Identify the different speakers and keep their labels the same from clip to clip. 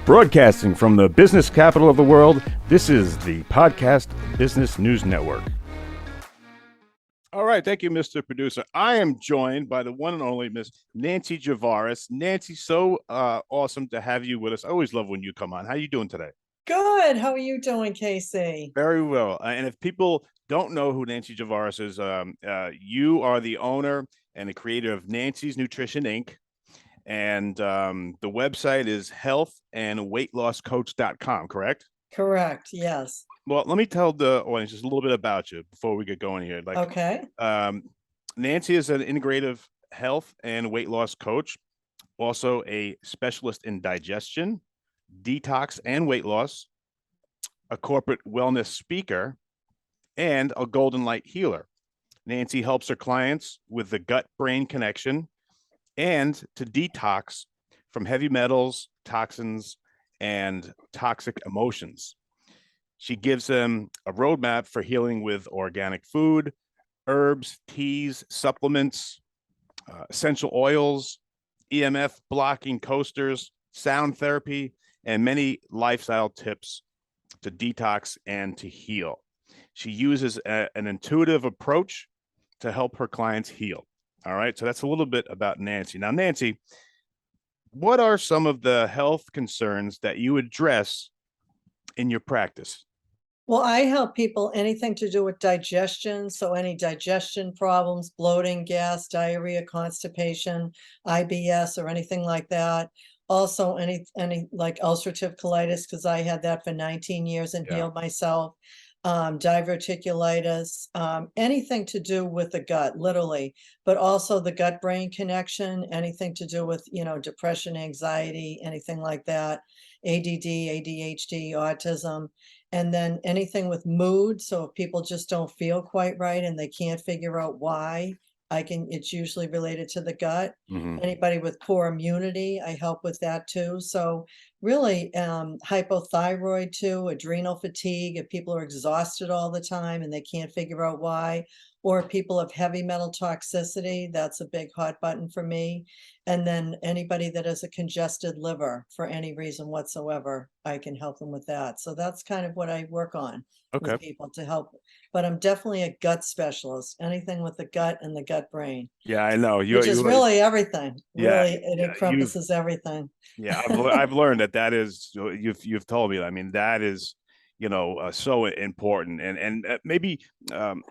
Speaker 1: Broadcasting from the business capital of the world, this is the Podcast Business News Network. All right, thank you, Mr. Producer. I am joined by the one and only Miss Nancy Javaras. Nancy, so awesome to have you with us. I always love when you come on. How are you doing today?
Speaker 2: Good. How are you doing, Casey?
Speaker 1: Very well. And if people don't know who Nancy Javaras is, you are the owner and the creator of Nancy's Nutrition Inc. And the website is healthandweightlosscoach.com, correct?
Speaker 2: Correct. Yes.
Speaker 1: Well, let me tell the audience just a little bit about you before we get going here.
Speaker 2: Okay.
Speaker 1: Nancy is an integrative health and weight loss coach, also a specialist in digestion, detox, and weight loss, a corporate wellness speaker, and a golden light healer. Nancy helps her clients with the gut-brain connection and to detox from heavy metals, toxins, and toxic emotions. She gives them a roadmap for healing with organic food, herbs, teas, supplements, essential oils, EMF blocking coasters, sound therapy, and many lifestyle tips to detox and to heal. She uses an intuitive approach to help her clients heal. All right, so that's a little bit about Nancy. Now, Nancy, what are some of the health concerns that you address in your practice?
Speaker 2: Well, I help people anything to do with digestion. So any digestion problems, bloating, gas, diarrhea, constipation, IBS, or anything like that. Also any like ulcerative colitis, because I had that for 19 years and healed myself. Diverticulitis, anything to do with the gut, literally, but also the gut-brain connection, anything to do with, depression, anxiety, anything like that, ADD, ADHD, autism, and then anything with mood. So if people just don't feel quite right and they can't figure out why, it's usually related to the gut.
Speaker 1: Mm-hmm.
Speaker 2: Anybody with poor immunity, I help with that too. So really, hypothyroid too, adrenal fatigue, if people are exhausted all the time and they can't figure out why, or people have heavy metal toxicity, that's a big hot button for me. And then anybody that has a congested liver for any reason whatsoever, I can help them with that. So that's kind of what I work on with people to help. But I'm definitely a gut specialist, anything with the gut and the gut brain.
Speaker 1: Yeah, I know.
Speaker 2: Which is really everything.
Speaker 1: Yeah,
Speaker 2: really, it encompasses everything.
Speaker 1: Yeah, I've learned that is, you've told me that. I mean, that is, so important. And maybe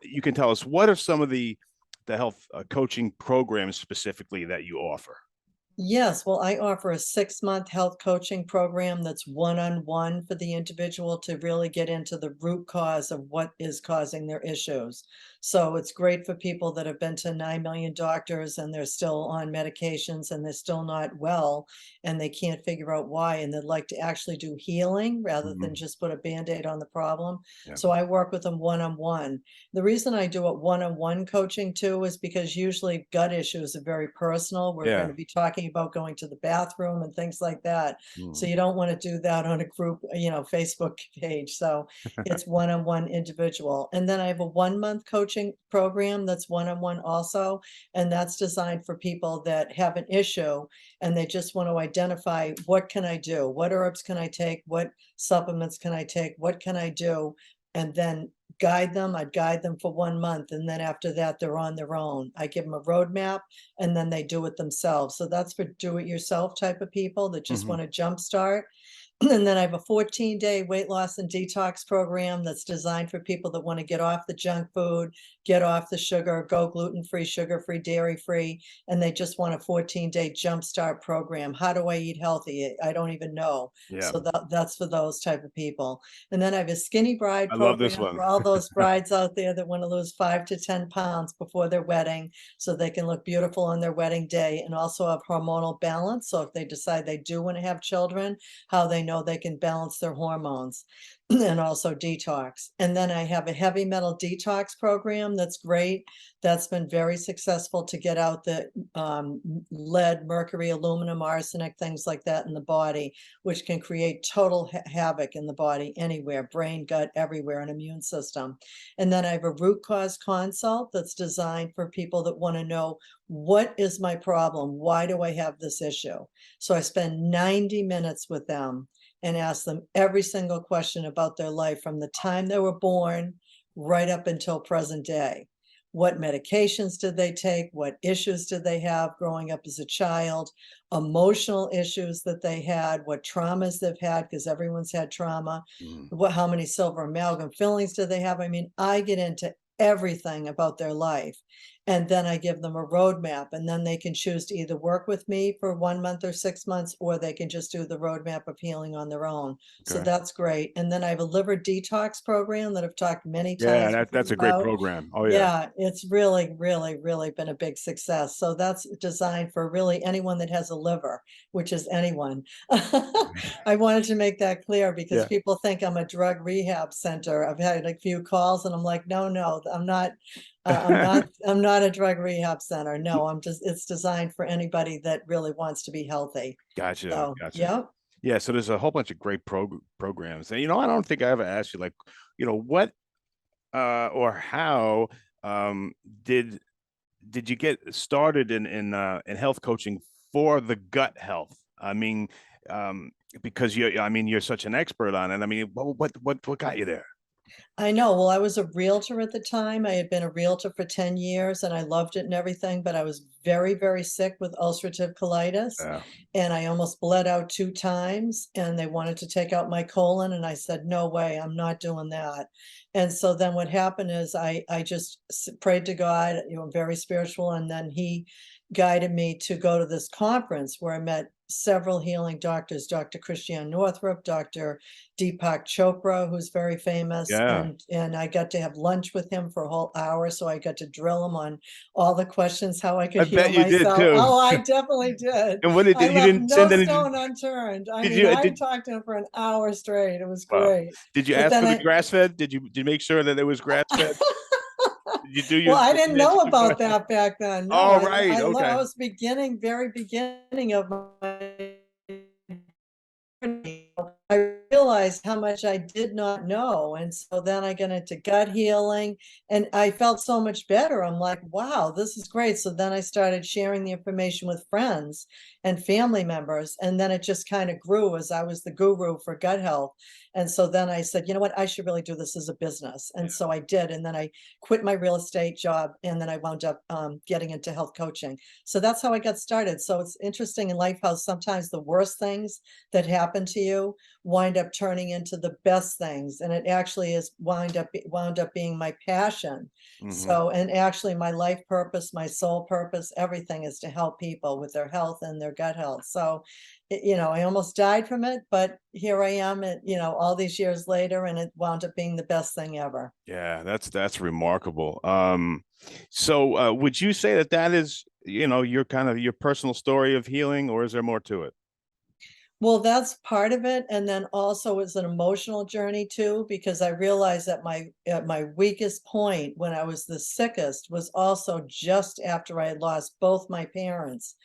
Speaker 1: you can tell us, what are some of the health coaching programs specifically that you offer?
Speaker 2: Yes, well, I offer a 6-month health coaching program that's one-on-one for the individual to really get into the root cause of what is causing their issues. So it's great for people that have been to 9 million doctors and they're still on medications and they're still not well and they can't figure out why, and they'd like to actually do healing rather than just put a Band-Aid on the problem.
Speaker 1: Yeah.
Speaker 2: So I work with them one-on-one. The reason I do it one-on-one coaching too is because usually gut issues are very personal. We're going to be talking about going to the bathroom and things like that. So you don't want to do that on a group, Facebook page. So it's one-on-one individual. And then I have a 1-month coaching program that's one-on-one also. And that's designed for people that have an issue and they just want to identify, what can I do? What herbs can I take? What supplements can I take? What can I do? And then I'd guide them for 1 month. And then after that, they're on their own. I give them a roadmap and then they do it themselves. So that's for do-it-yourself type of people that just want to jumpstart. And then I have a 14-day weight loss and detox program that's designed for people that want to get off the junk food, get off the sugar, go gluten-free, sugar-free, dairy-free, and they just want a 14-day jumpstart program. How do I eat healthy? I don't even know.
Speaker 1: Yeah.
Speaker 2: So that's for those type of people. And then I have a skinny bride
Speaker 1: I
Speaker 2: program
Speaker 1: love this one.
Speaker 2: for all those brides out there that want to lose 5 to 10 pounds before their wedding so they can look beautiful on their wedding day, and also have hormonal balance. So if they decide they do want to have children, how they know they can balance their hormones. And also detox. And then I have a heavy metal detox program that's great. That's been very successful to get out the lead, mercury, aluminum, arsenic, things like that in the body, which can create total havoc in the body anywhere, brain, gut, everywhere, and immune system. And then I have a root cause consult that's designed for people that want to know, what is my problem? Why do I have this issue? So I spend 90 minutes with them and ask them every single question about their life from the time they were born right up until present day. What medications did they take? What issues did they have growing up as a child? Emotional issues that they had, what traumas they've had, because everyone's had trauma.
Speaker 1: Mm.
Speaker 2: How many silver amalgam fillings do they have? I mean, I get into everything about their life. And then I give them a roadmap, and then they can choose to either work with me for 1 month or 6 months, or they can just do the roadmap of healing on their own. So
Speaker 1: Okay.
Speaker 2: that's great. And then I have a liver detox program that I've talked many
Speaker 1: Yeah,
Speaker 2: times
Speaker 1: that's a great
Speaker 2: about.
Speaker 1: program. Oh yeah.
Speaker 2: Yeah, it's really, really, really been a big success. So that's designed for really anyone that has a liver, which is anyone. I wanted to make that clear because
Speaker 1: Yeah.
Speaker 2: people think I'm a drug rehab center. I've had a few calls and I'm like, no, no, I'm not. I'm not a drug rehab center. No, it's designed for anybody that really wants to be healthy.
Speaker 1: Gotcha.
Speaker 2: So,
Speaker 1: Gotcha.
Speaker 2: yeah.
Speaker 1: Yeah. So there's a whole bunch of great programs, and I don't think I ever asked you, like, what or how um did did you get started in health coaching for the gut health? I mean, because you're such an expert on it. I mean, what got you there?
Speaker 2: I know. Well, I was a realtor at the time. I had been a realtor for 10 years and I loved it and everything, but I was very, very sick with ulcerative colitis
Speaker 1: Yeah.
Speaker 2: and I almost bled out 2 times and they wanted to take out my colon and I said, no way, I'm not doing that. And so then what happened is I just prayed to God, very spiritual, and then he guided me to go to this conference where I met several healing doctors, Dr. Christiane Northrup, Dr. Deepak Chopra, who's very famous,
Speaker 1: Yeah.
Speaker 2: and I got to have lunch with him for a whole hour, so I got to drill him on all the questions, how I could
Speaker 1: I
Speaker 2: heal
Speaker 1: bet you did
Speaker 2: myself.
Speaker 1: too.
Speaker 2: Oh, I definitely did.
Speaker 1: And what
Speaker 2: I
Speaker 1: you
Speaker 2: left
Speaker 1: didn't
Speaker 2: no
Speaker 1: send any?
Speaker 2: stone unturned. I
Speaker 1: Did
Speaker 2: mean,
Speaker 1: you
Speaker 2: I
Speaker 1: did
Speaker 2: talked to him for an hour straight. It was
Speaker 1: Wow.
Speaker 2: great.
Speaker 1: Did you
Speaker 2: But
Speaker 1: ask
Speaker 2: then
Speaker 1: for the
Speaker 2: I
Speaker 1: grass fed? Did you make sure that it was grass fed? Did you do
Speaker 2: well, I
Speaker 1: your
Speaker 2: didn't know
Speaker 1: Nancy
Speaker 2: about
Speaker 1: Dubois?
Speaker 2: that back then. No,
Speaker 1: Oh, right.
Speaker 2: I
Speaker 1: Okay.
Speaker 2: was very beginning of my I realized how much I did not know. And so then I got into gut healing and I felt so much better. I'm like, wow, this is great. So then I started sharing the information with friends and family members. And then it just kind of grew as I was the guru for gut health. And so then I said, you know what, I should really do this as a business. And
Speaker 1: Yeah.
Speaker 2: so I did. And then I quit my real estate job and then I wound up getting into health coaching. So that's how I got started. So it's interesting in life how sometimes the worst things that happen to you wind up turning into the best things, and it actually is wound up being my passion.
Speaker 1: Hmm.
Speaker 2: So, and actually my life purpose, my soul purpose, everything is to help people with their health and their gut health. So I almost died from it, but here I am at all these years later, and it wound up being the best thing ever.
Speaker 1: Yeah, that's remarkable. So would you say that is, your kind of your personal story of healing, or is there more to it?
Speaker 2: Well, that's part of it, and then also it's an emotional journey too, because I realized that my weakest point when I was the sickest was also just after I had lost both my parents,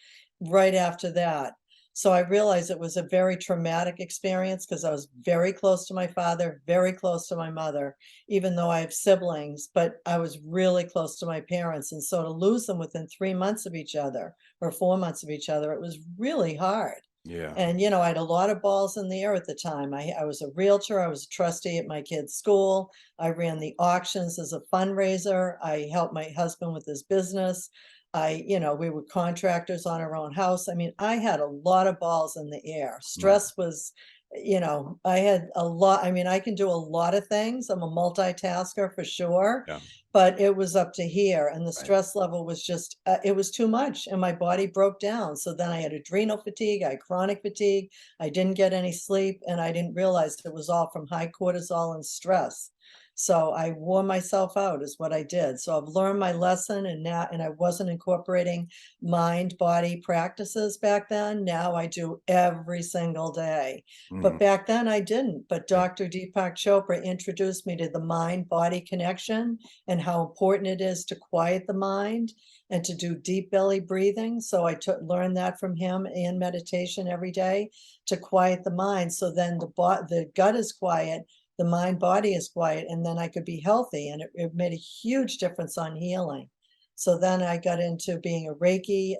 Speaker 2: right after that. So I realized it was a very traumatic experience because I was very close to my father, very close to my mother, even though I have siblings, but I was really close to my parents. And so to lose them within 3 months of each other or 4 months of each other, it was really hard.
Speaker 1: Yeah.
Speaker 2: And, I had a lot of balls in the air at the time. I was a realtor, I was a trustee at my kid's school. I ran the auctions as a fundraiser. I helped my husband with his business. We were contractors on our own house. I mean, I had a lot of balls in the air.
Speaker 1: Mm.
Speaker 2: Stress was, I had a lot. I mean, I can do a lot of things. I'm a multitasker for sure,
Speaker 1: Yeah.
Speaker 2: but it was up to here. And the
Speaker 1: Right.
Speaker 2: stress level was just, it was too much and my body broke down. So then I had adrenal fatigue, I had chronic fatigue. I didn't get any sleep and I didn't realize it was all from high cortisol and stress. So I wore myself out is what I did. So I've learned my lesson and I wasn't incorporating mind body practices back then. Now I do every single day.
Speaker 1: Mhm.
Speaker 2: But back then I didn't. But
Speaker 1: Yeah.
Speaker 2: Dr. Deepak Chopra introduced me to the mind body connection and how important it is to quiet the mind and to do deep belly breathing. So I learned that from him and meditation every day to quiet the mind. So then the gut is quiet, the mind body is quiet, and then I could be healthy. And it made a huge difference on healing. So then I got into being a Reiki,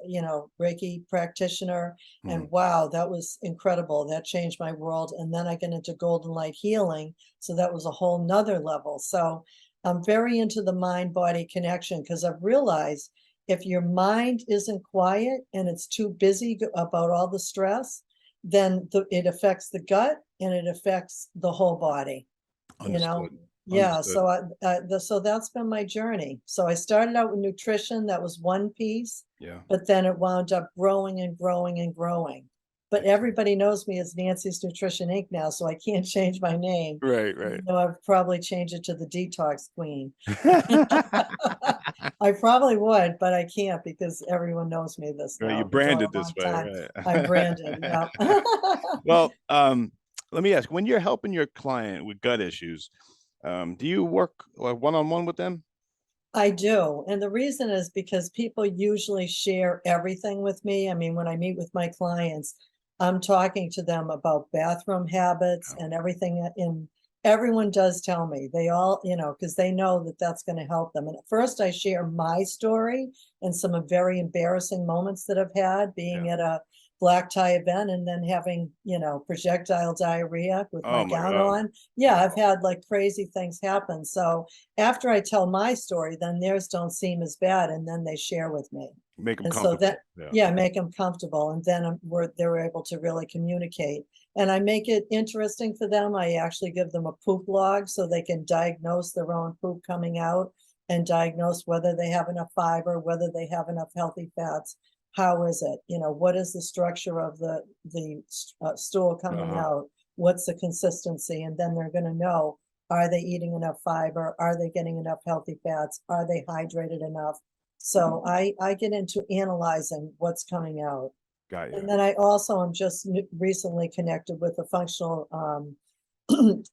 Speaker 2: Reiki practitioner.
Speaker 1: Mm.
Speaker 2: And wow, that was incredible. That changed my world. And then I got into golden light healing. So that was a whole nother level. So I'm very into the mind body connection because I've realized if your mind isn't quiet and it's too busy about all the stress, then it affects the gut and it affects the whole body, you know?
Speaker 1: Understood.
Speaker 2: Yeah,
Speaker 1: Understood.
Speaker 2: so that's been my journey. So I started out with nutrition, that was one piece,
Speaker 1: Yeah.
Speaker 2: but then it wound up growing and growing and growing. But
Speaker 1: Excellent.
Speaker 2: everybody knows me as Nancy's Nutrition Inc. now, so I can't change my name.
Speaker 1: Right,
Speaker 2: Even
Speaker 1: right.
Speaker 2: though I've probably changed it to the Detox Queen. I probably would, but I can't because everyone knows me this
Speaker 1: Right,
Speaker 2: now.
Speaker 1: you
Speaker 2: I've been doing it
Speaker 1: branded
Speaker 2: a
Speaker 1: this
Speaker 2: long time.
Speaker 1: way,
Speaker 2: I'm branded,
Speaker 1: right?
Speaker 2: yeah.
Speaker 1: Well, let me ask, when you're helping your client with gut issues, do you work one-on-one with them?
Speaker 2: I do. And the reason is because people usually share everything with me. I mean, when I meet with my clients, I'm talking to them about bathroom habits
Speaker 1: Yeah.
Speaker 2: and everything. And everyone does tell me, they all, because they know that that's going to help them. And at first, I share my story and some very embarrassing moments that I've had being
Speaker 1: Yeah.
Speaker 2: at a black tie event and then having, projectile diarrhea with my
Speaker 1: Oh my
Speaker 2: gown
Speaker 1: God.
Speaker 2: on. Yeah, I've
Speaker 1: Wow.
Speaker 2: had like crazy ththings happen. So, after I tell my story, then theirs don't seem as bad, and then they share with me.
Speaker 1: Make them
Speaker 2: And so that,
Speaker 1: comfortable. Yeah.
Speaker 2: yeah, make them comfortable, and then they're able to really communicate. And I make it interesting for them. I actually give them a poop log so they can diagnose their own poop coming out and diagnose whether they have enough fiber, whether they have enough healthy fats. How is it? What is the structure of the stool coming
Speaker 1: Uh-huh.
Speaker 2: out? What's the consistency? And then they're going to know, are they eating enough fiber? Are they getting enough healthy fats? Are they hydrated enough? So I get into analyzing what's coming out.
Speaker 1: Got you.
Speaker 2: And then I also am just recently connected with a functional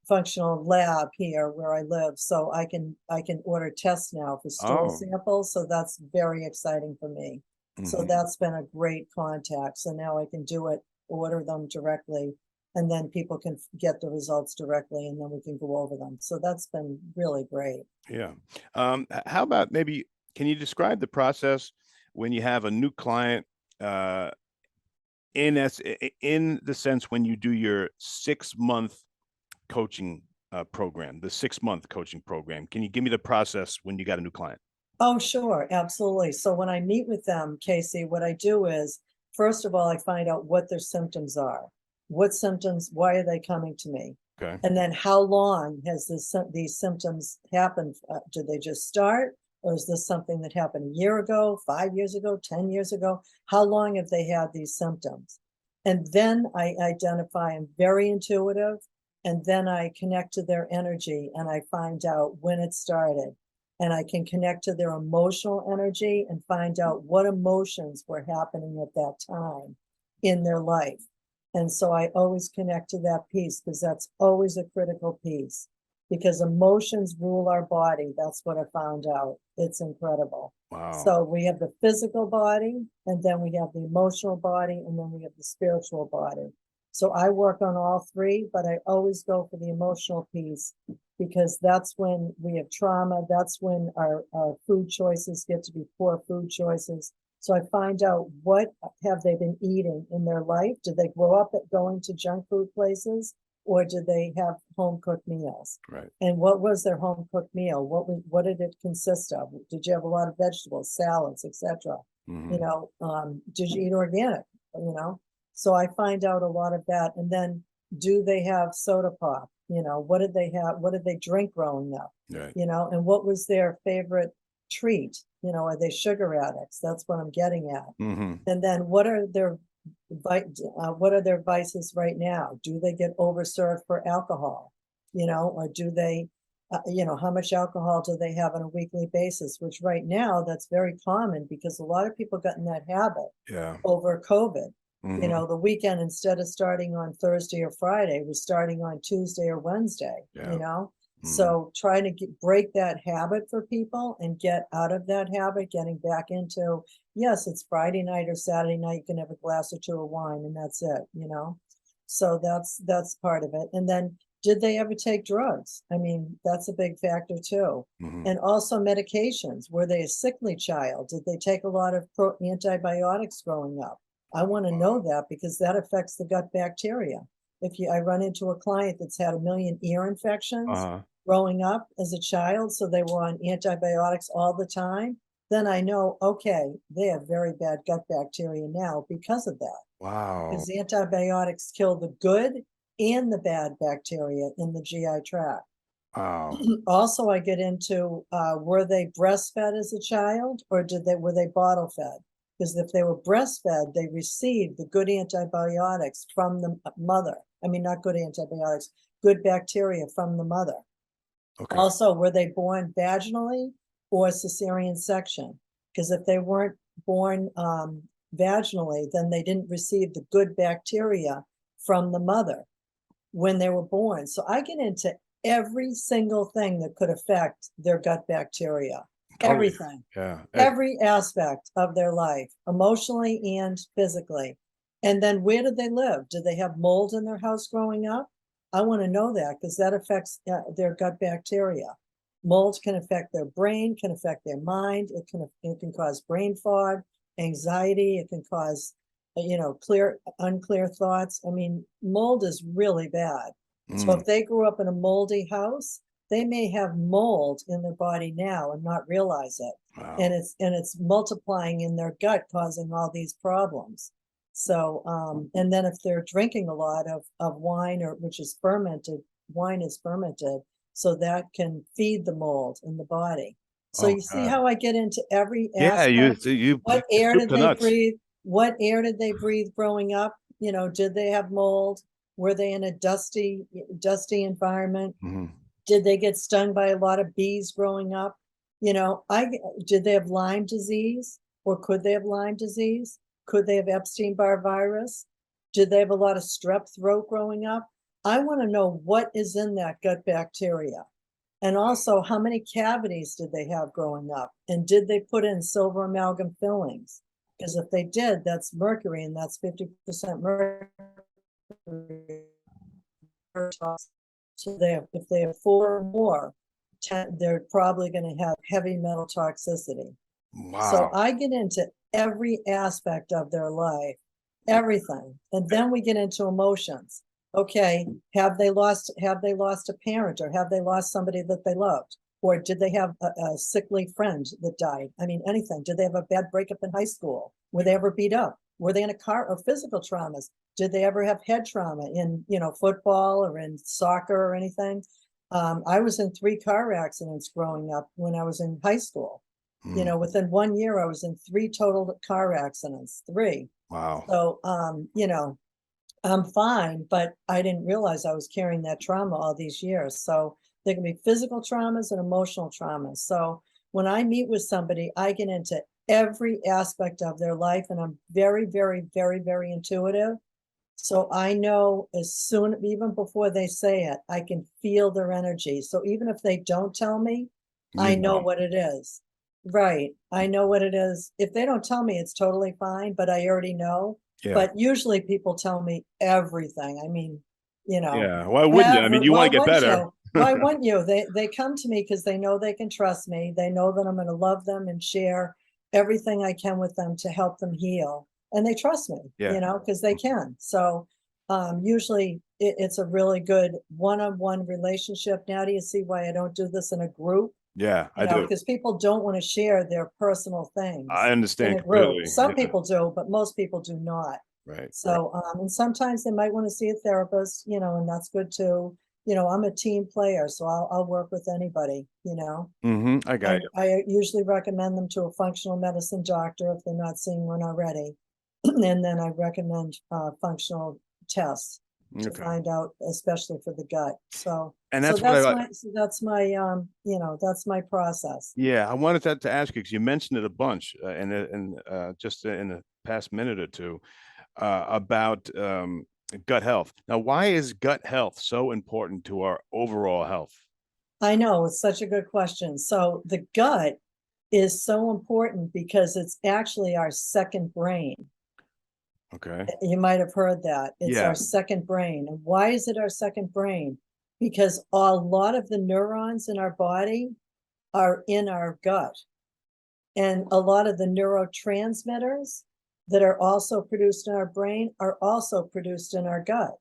Speaker 2: functional lab here where I live. So I can order tests now for stool
Speaker 1: Oh.
Speaker 2: samples. So that's very exciting for me. So
Speaker 1: Mhm.
Speaker 2: that's been a great contact. So now I can do it, order them directly, and then people can get the results directly and then we can go over them. So that's been really great.
Speaker 1: Yeah. How about maybe can you describe the process when you have a new client uh in the sense when you do your 6 month coaching program, the 6 month coaching program? Can you give me the process when you got a new client?
Speaker 2: Oh, sure, absolutely. So when I meet with them, Casey, what I do is, first of all, I find out what their symptoms are. What symptoms, why are they coming to me?
Speaker 1: Okay.
Speaker 2: And then how long has these symptoms happened? Did they just start? Or is this something that happened a year ago, 5 years ago, 10 years ago? How long have they had these symptoms? And then I identify, I'm very intuitive, and then I connect to their energy and I find out when it started and I can connect to their emotional energy and find out what emotions were happening at that time in their life. And so I always connect to that piece because that's always a critical piece because emotions rule our body. That's what I found out. It's incredible.
Speaker 1: Wow.
Speaker 2: So we have the physical body, and then we have the emotional body, and then we have the spiritual body. So I work on all three, but I always go for the emotional piece because that's when we have trauma. That's when our food choices get to be poor food choices. So I find out what have they been eating in their life? Did they grow up going to junk food places or did they have home cooked meals?
Speaker 1: Right.
Speaker 2: And what was their home cooked meal? What did it consist of? Did you have a lot of vegetables, salads, etc.?
Speaker 1: Hmm.
Speaker 2: Did you eat organic? So I find out a lot of that. And then do they have soda pop? What did they have? What did they drink growing up?
Speaker 1: Right.
Speaker 2: And what was their favorite treat? Are they sugar addicts? That's what I'm getting at.
Speaker 1: Hmm.
Speaker 2: And then what are their vices right now? Do they get overserved for alcohol? Or do they, how much alcohol do they have on a weekly basis? Which right now that's very common because a lot of people got in that habit
Speaker 1: Yeah.
Speaker 2: over COVID.
Speaker 1: Hmm.
Speaker 2: The weekend, instead of starting on Thursday or Friday, was starting on Tuesday or Wednesday,
Speaker 1: Yeah. Hmm.
Speaker 2: So trying to break that habit for people and get out of that habit, getting back into, yes, it's Friday night or Saturday night, you can have a glass or two of wine and that's it. So that's part of it. And then Did they ever take drugs? I mean, that's a big factor too.
Speaker 1: Mhm.
Speaker 2: And also medications. Were they a sickly child? Did they take a lot of antibiotics growing up? I want to know that because that affects the gut bacteria. I run into a client that's had 1 million ear infections
Speaker 1: Uh-huh.
Speaker 2: growing up as a child, so they were on antibiotics all the time, then I know, okay, they have very bad gut bacteria now because of that.
Speaker 1: Wow.
Speaker 2: Because antibiotics kill the good and the bad bacteria in the GI tract.
Speaker 1: Wow.
Speaker 2: Also, I get into were they breastfed as a child or were they bottle fed? Because if they were breastfed, they received the good antibiotics from the mother. I mean, not good antibiotics, good bacteria from the mother.
Speaker 1: Okay.
Speaker 2: Also, were they born vaginally or cesarean section? Because if they weren't born vaginally, then they didn't receive the good bacteria from the mother when they were born. So I get into every single thing that could affect their gut bacteria,
Speaker 1: Oh, yeah.
Speaker 2: everything,
Speaker 1: Yeah.
Speaker 2: every aspect of their life, emotionally and physically. And then where did they live? Did they have mold in their house growing up? I want to know that because that affects their gut bacteria. Mold can affect their brain, can affect their mind. It can cause brain fog, anxiety. It can cause unclear thoughts. I mean, mold is really bad. So
Speaker 1: Mm.
Speaker 2: if they grew up in a moldy house, they may have mold in their body now and not realize it.
Speaker 1: Wow.
Speaker 2: And it's multiplying in their gut, causing all these problems. So and then if they're drinking a lot of wine, or which is fermented, wine is fermented, so that can feed the mold in the body. So
Speaker 1: Oh
Speaker 2: you see
Speaker 1: God.
Speaker 2: how I get into every
Speaker 1: Yeah, you
Speaker 2: aspect.
Speaker 1: you
Speaker 2: What air
Speaker 1: soup
Speaker 2: did
Speaker 1: to
Speaker 2: they
Speaker 1: nuts.
Speaker 2: breathe? What air did they breathe growing up? Did they have mold? Were they in a dusty environment?
Speaker 1: Mhm.
Speaker 2: Did they get stung by a lot of bees growing up? I did they have Lyme disease, or could they have Lyme disease? Could they have Epstein-Barr virus? Did they have a lot of strep throat growing up? I want to know what is in that gut bacteria. And also, how many cavities did they have growing up? And did they put in silver amalgam fillings? Because if they did, that's mercury, and that's 50% mercury. So if they have 4 or more, they're probably going to have heavy metal toxicity. So
Speaker 1: Wow.
Speaker 2: I get into every aspect of their life, everything. And then we get into emotions. Okay, have they lost a parent, or have they lost somebody that they loved? Or did they have a sickly friend that died? I mean, anything. Did they have a bad breakup in high school? Were they ever beat up? Were they in a car, or physical traumas? Did they ever have head trauma in, football or in soccer or anything? I was in 3 car accidents growing up when I was in high school.
Speaker 1: Mm.
Speaker 2: Within 1 year, I was in 3 total car accidents, 3.
Speaker 1: Wow.
Speaker 2: So, I'm fine, but I didn't realize I was carrying that trauma all these years. So there can be physical traumas and emotional traumas. So when I meet with somebody, I get into every aspect of their life, and I'm very, very, very, very intuitive. So I know as soon, even before they say it, I can feel their energy. So even if they don't tell me,
Speaker 1: You
Speaker 2: I know
Speaker 1: know.
Speaker 2: what it is. Right. I know what it is. If they don't tell me, it's totally fine, but I already know.
Speaker 1: Yeah.
Speaker 2: But usually people tell me everything. I mean, you know,
Speaker 1: Yeah. Why wouldn't you? I mean, you want
Speaker 2: why
Speaker 1: to get
Speaker 2: wouldn't
Speaker 1: better.
Speaker 2: you? Why wouldn't you? They come to me because they know they can trust me. They know that I'm going to love them and share everything I can with them to help them heal. And they trust me,
Speaker 1: Yeah.
Speaker 2: because they can. So usually it's a really good one-on-one relationship. Now do you see why I don't do this in a group?
Speaker 1: Yeah, I do.
Speaker 2: Because people don't want to share their personal
Speaker 1: I
Speaker 2: things in
Speaker 1: understand
Speaker 2: a group.
Speaker 1: completely.
Speaker 2: Some
Speaker 1: Yeah.
Speaker 2: people do, but most people do not.
Speaker 1: Right. Right.
Speaker 2: So, and sometimes they might want to see a therapist, and that's good too. I'm a team player, so I'll work with anybody.
Speaker 1: I got
Speaker 2: And I usually recommend them to a functional medicine doctor if they're not seeing one already. And then I recommend functional tests
Speaker 1: you.
Speaker 2: to
Speaker 1: Okay.
Speaker 2: find out, especially for the gut. So,
Speaker 1: And
Speaker 2: so
Speaker 1: that's what I
Speaker 2: that's
Speaker 1: like.
Speaker 2: my, so that's my process.
Speaker 1: Yeah, I wanted to ask you because you mentioned it a bunch just in the past minute or two about gut health. Now, why is gut health so important to our overall health?
Speaker 2: I know it's such a good question. So the gut is so important because it's actually our second brain.
Speaker 1: Okay.
Speaker 2: You might have heard that. It's
Speaker 1: Yeah.
Speaker 2: our second brain. And why is it our second brain? because a lot of the neurons in our body are in our gut. And a lot of the neurotransmitters that are also produced in our brain are also produced in our gut.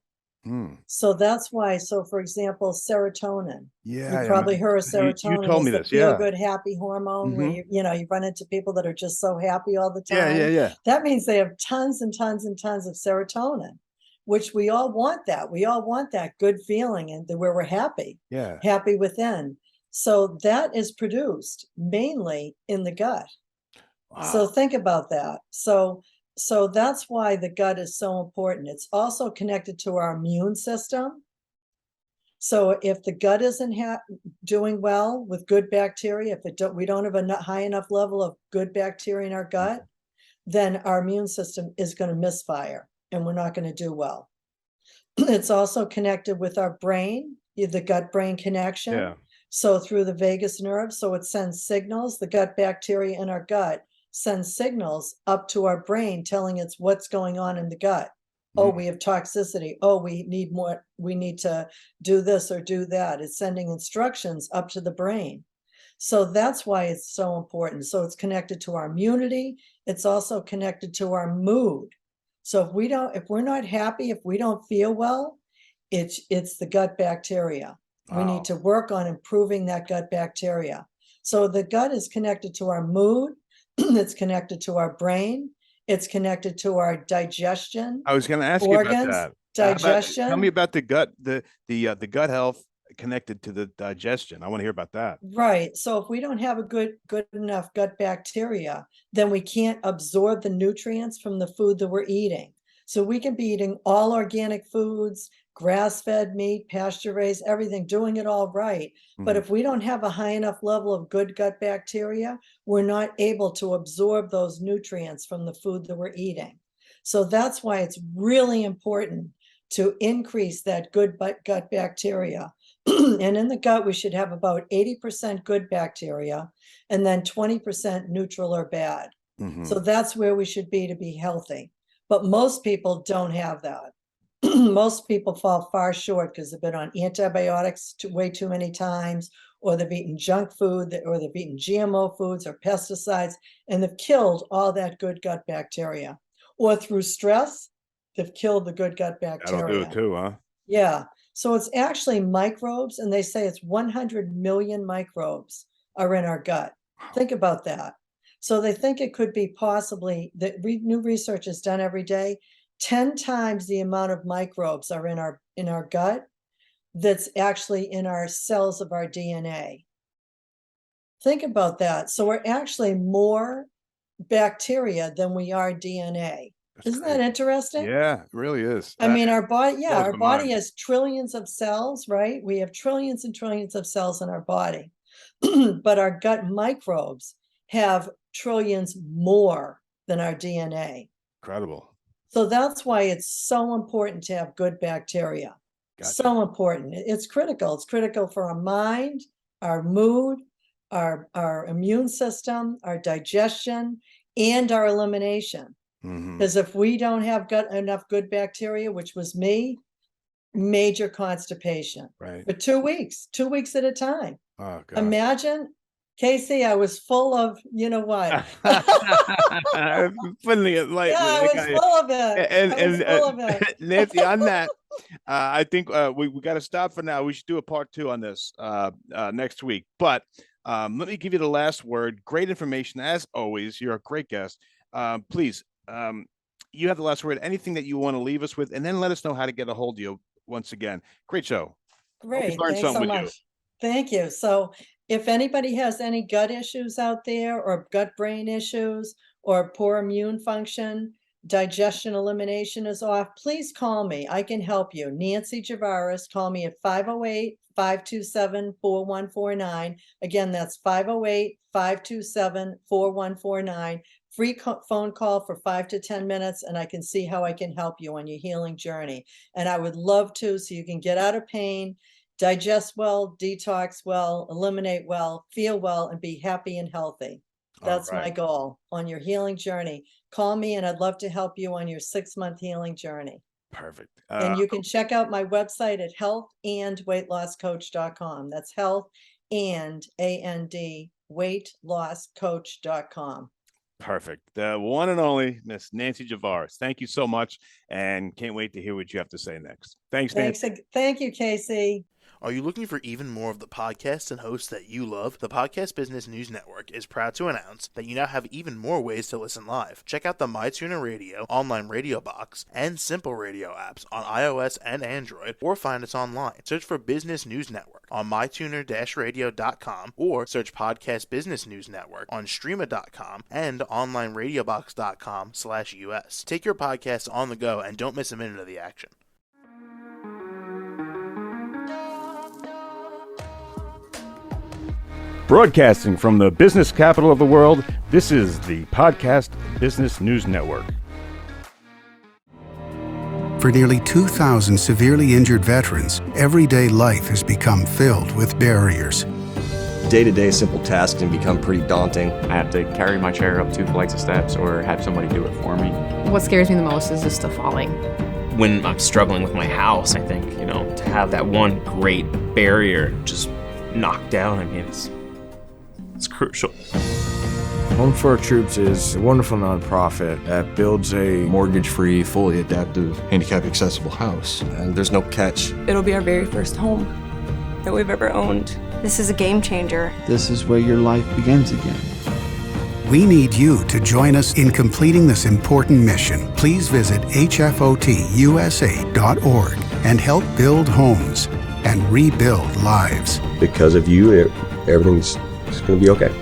Speaker 2: So that's why, so for example, serotonin.
Speaker 1: Yeah,
Speaker 2: You've
Speaker 1: yeah,
Speaker 2: probably heard of
Speaker 1: you
Speaker 2: serotonin
Speaker 1: told
Speaker 2: is
Speaker 1: me
Speaker 2: the
Speaker 1: this. Yeah.
Speaker 2: feel-good happy hormone where you run into people that are just so happy all the
Speaker 1: Yeah, yeah,
Speaker 2: time.
Speaker 1: yeah.
Speaker 2: That means they have tons and tons and tons of serotonin, which we all want that. We all want that good feeling and where we're happy,
Speaker 1: Yeah.
Speaker 2: happy within. So that is produced mainly in the gut. So
Speaker 1: Wow.
Speaker 2: think about that. So that's why the gut is so important. It's also connected to our immune system. So if the gut isn't doing well with good bacteria, if we don't have a high enough level of good bacteria in our gut, then our immune system is going to misfire and we're not going to do well. It's also connected with our brain, the gut-brain connection.
Speaker 1: Yeah.
Speaker 2: So through the vagus nerve, so it sends signals. The gut bacteria in our gut sends signals up to our brain telling us what's going on in the gut. Oh, we have toxicity. Oh, we need more. We need to do this or do that. It's sending instructions up to the brain. So that's why it's so important. So it's connected to our immunity. It's also connected to our mood. So if we're not happy, if we don't feel well, it's the gut bacteria. We need to work on improving that gut bacteria. So the gut is connected to our mood. It's connected to our brain. It's connected to our digestion,
Speaker 1: I was going to ask you about
Speaker 2: organs,
Speaker 1: that. Tell me
Speaker 2: digestion.
Speaker 1: about the gut, the gut health connected to the digestion. I want to hear about that.
Speaker 2: Right. So if we don't have a good enough gut bacteria, then we can't absorb the nutrients from the food that we're eating. So we can be eating all organic foods, grass-fed meat, pasture-raised, everything, doing it all right. But if we don't have a high enough level of good gut bacteria, we're not able to absorb those nutrients from the food that we're eating. So that's why it's really important to increase that good gut bacteria. And in the gut, we should have about 80% good bacteria and then 20% neutral or bad. So that's where we should be to be healthy. But most people don't have that. Most people fall far short because they've been on antibiotics way too many times, or they've eaten junk food, or they've eaten GMO foods or pesticides, and they've killed all that good gut bacteria. Or through stress, they've killed the good gut
Speaker 1: That'll do it
Speaker 2: bacteria.
Speaker 1: too, huh?
Speaker 2: Yeah. So it's actually microbes, and they say it's 100 million microbes are in our gut. Think about that. So they think it could be possibly that new research is done every day. 10 times the amount of microbes are in our gut that's actually in our cells of our DNA. Think about that. So we're actually more bacteria than we are DNA. Isn't that interesting?
Speaker 1: Yeah, it really is.
Speaker 2: I mean, our
Speaker 1: Blows my
Speaker 2: body
Speaker 1: mind.
Speaker 2: has trillions of cells, right? We have trillions and trillions of cells in our body, but our gut microbes have trillions more than our DNA.
Speaker 1: Incredible.
Speaker 2: So that's why it's so important to have good bacteria.
Speaker 1: Gotcha.
Speaker 2: So important. It's critical. It's critical for our mind, our mood, our immune system, our digestion, and our elimination. Because if we don't have enough good bacteria, which was me, major constipation
Speaker 1: Right.
Speaker 2: for 2 weeks at a time.
Speaker 1: Oh, God.
Speaker 2: Imagine, Casey, I was full of, you know what?
Speaker 1: Putting it
Speaker 2: Yeah,
Speaker 1: lightly.
Speaker 2: I was full of it.
Speaker 1: And
Speaker 2: I was full of it.
Speaker 1: Nancy, on that, I think we got to stop for now. We should do a part 2 on this next week. But let me give you the last word. Great information as always. You're a great guest. Please, you have the last word. Anything that you want to leave us with, and then let us know how to get a hold of you once again. Great show.
Speaker 2: Great.
Speaker 1: Learned
Speaker 2: Thanks
Speaker 1: something
Speaker 2: so
Speaker 1: with you.
Speaker 2: much. Thank you. So if anybody has any gut issues out there, or gut brain issues, or poor immune function, digestion elimination is off, please call me. I can help you. Nancy Javaras. Call me at 508-527-4149. Again, that's 508-527-4149. Free phone call for 5 to 10 minutes, and I can see how I can help you on your healing journey. And I would love to, so you can get out of pain, digest well, detox well, eliminate well, feel well, and be happy and healthy. That's my goal on your healing journey. Call me and I'd love to help you on your 6-month healing journey.
Speaker 1: Perfect.
Speaker 2: And you can check out my website at healthandweightlosscoach.com. That's health and A-N-D weightlosscoach.com.
Speaker 1: Perfect. The one and only Miss Nancy Javaras. Thank you so much, and can't wait to hear what you have to say next. Thanks, Nancy.
Speaker 2: Thank you, Casey.
Speaker 3: Are you looking for even more of the podcasts and hosts that you love? The Podcast Business News Network is proud to announce that you now have even more ways to listen live. Check out the MyTuner Radio, online radio box, and Simple Radio apps on iOS and Android, or find us online. Search for Business News Network on mytuner-radio.com, or search Podcast Business News Network on streama.com and onlineradiobox.com/US. Take your podcast on the go and don't miss a minute of the action.
Speaker 1: Broadcasting from the business capital of the world, this is the Podcast Business News Network.
Speaker 4: For nearly 2,000 severely injured veterans, everyday life has become filled with barriers.
Speaker 5: Day-to-day simple tasks can become pretty daunting.
Speaker 6: I have to carry my chair up 2 flights of steps or have somebody do it for me.
Speaker 7: What scares me the most is just the falling.
Speaker 8: When I'm struggling with my house, I think, to have that one great barrier just knocked down, it's crucial.
Speaker 9: Home for Our Troops is a wonderful nonprofit that builds a
Speaker 5: Mortgage-free, fully adaptive, handicap-accessible house. And there's no catch.
Speaker 10: It'll be our very first home that we've ever owned.
Speaker 11: This is a game changer.
Speaker 12: This is where your life begins again.
Speaker 4: We need you to join us in completing this important mission. Please visit hfotusa.org and help build homes and rebuild lives.
Speaker 5: Because of you, everything's going to be okay.